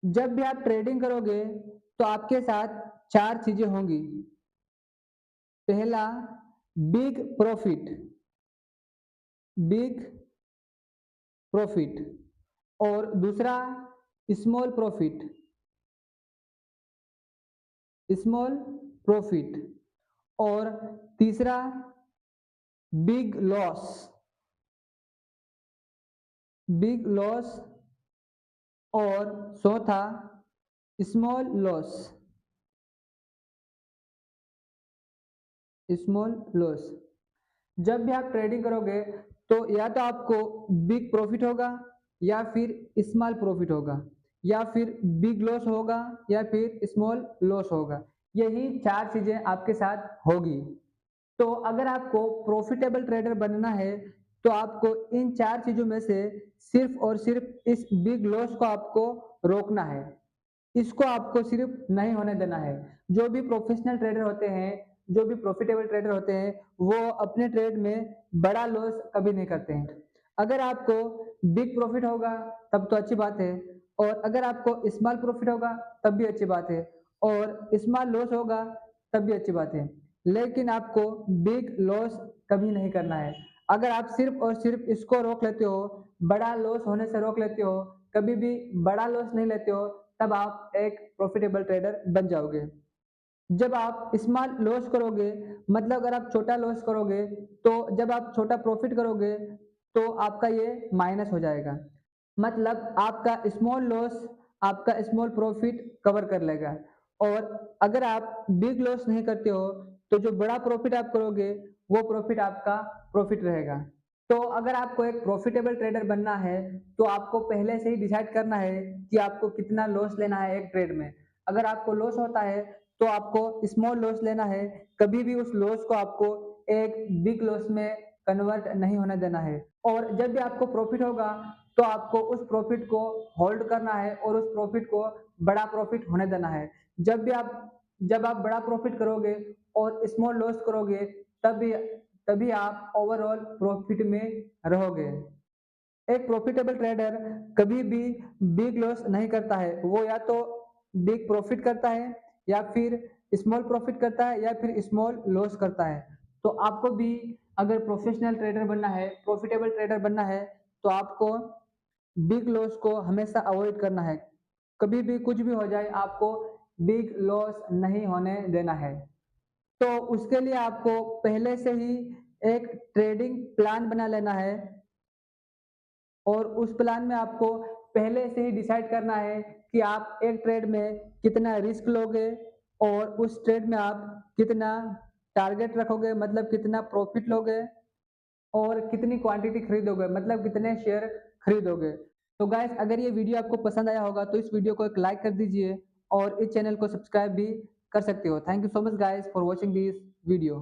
जब भी आप ट्रेडिंग करोगे तो आपके साथ 4 चीज़ें होंगी। पहला बिग प्रॉफ़िट, बिग प्रॉफ़िट और दूसरा स्मॉल प्रॉफ़िट, स्मॉल प्रॉफ़िट और तीसरा बिग लॉस, बिग लॉस और चौथा स्मॉल लॉस, स्मॉल लॉस। जब भी आप ट्रेडिंग करोगे तो या तो आपको बिग प्रॉफिट होगा या फिर स्मॉल प्रॉफिट होगा या फिर बिग लॉस होगा या फिर स्मॉल लॉस होगा। यही 4 चीज़ें आपके साथ होगी। तो अगर आपको प्रॉफिटेबल ट्रेडर बनना है तो आपको इन 4 चीज़ों में से सिर्फ़ और सिर्फ़ इस बिग लॉस को आपको रोकना है। इसको आपको सिर्फ नहीं होने देना है। जो भी प्रोफेशनल ट्रेडर होते हैं, जो भी प्रॉफिटेबल ट्रेडर होते हैं, वो अपने ट्रेड में बड़ा लॉस कभी नहीं करते हैं। अगर आपको बिग प्रॉफिट होगा तब तो अच्छी बात है और अगर आपको स्मॉल प्रॉफिट होगा तब भी अच्छी बात है और स्मॉल लॉस होगा तब भी अच्छी बात है। लेकिन आपको बिग लॉस कभी नहीं करना है। अगर आप सिर्फ और सिर्फ इसको रोक लेते हो, बड़ा लॉस होने से रोक लेते हो, कभी भी बड़ा लॉस नहीं लेते हो, तब आप एक प्रॉफिटेबल ट्रेडर बन जाओगे। जब आप स्मॉल लॉस करोगे, मतलब अगर आप छोटा लॉस करोगे, तो जब आप छोटा प्रॉफिट करोगे, तो आपका ये माइनस हो जाएगा। मतलब आपका स्मॉल लॉस, आपका स्मॉल प्रॉफिट कवर कर लेगा और अगर आप बिग लॉस नहीं करते हो, तो जो बड़ा प्रॉफिट आप करोगे, वो प्रॉफिट आपका प्रॉफिट रहेगा। तो अगर आपको एक प्रॉफिटेबल ट्रेडर बनना है, तो आपको पहले से ही डिसाइड करना है कि आपको कितना लॉस लेना है एक ट्रेड में। अगर आपको लॉस होता है, तो आपको स्मॉल लॉस लेना है, कभी भी उस लॉस को आपको एक बिग लॉस में कन्वर्ट नहीं होने देना है। और जब भी आपको प्रॉफिट होगा, तो आपको उस प्रॉफिट को होल्ड करना है और उस प्रॉफिट को बड़ा प्रॉफिट होने देना है। जब आप बड़ा प्रॉफिट करोगे और स्मॉल लॉस करोगे, तभी तभी आप ओवरऑल प्रॉफिट में रहोगे। एक प्रॉफिटेबल ट्रेडर कभी भी बिग लॉस नहीं करता है, वो या तो बिग प्रॉफिट करता है या फिर स्मॉल प्रॉफिट करता है या फिर स्मॉल लॉस करता है। तो आपको भी अगर प्रोफेशनल ट्रेडर बनना है, प्रॉफिटेबल ट्रेडर बनना है, तो आपको बिग लॉस को हमेशा अवॉइड करना है। कभी भी कुछ भी हो जाए, आपको बिग लॉस नहीं होने देना है। तो उसके लिए आपको पहले से ही एक ट्रेडिंग प्लान बना लेना है और उस प्लान में आपको पहले से ही डिसाइड करना है कि आप एक ट्रेड में कितना रिस्क लोगे और उस ट्रेड में आप कितना टारगेट रखोगे, मतलब कितना प्रॉफिट लोगे और कितनी क्वांटिटी खरीदोगे, मतलब कितने शेयर खरीदोगे। तो गाइस, अगर ये वीडियो आपको पसंद आया होगा तो इस वीडियो को एक लाइक कर दीजिए और इस चैनल को सब्सक्राइब भी कर सकते हो। Thank you so much guys for watching this video.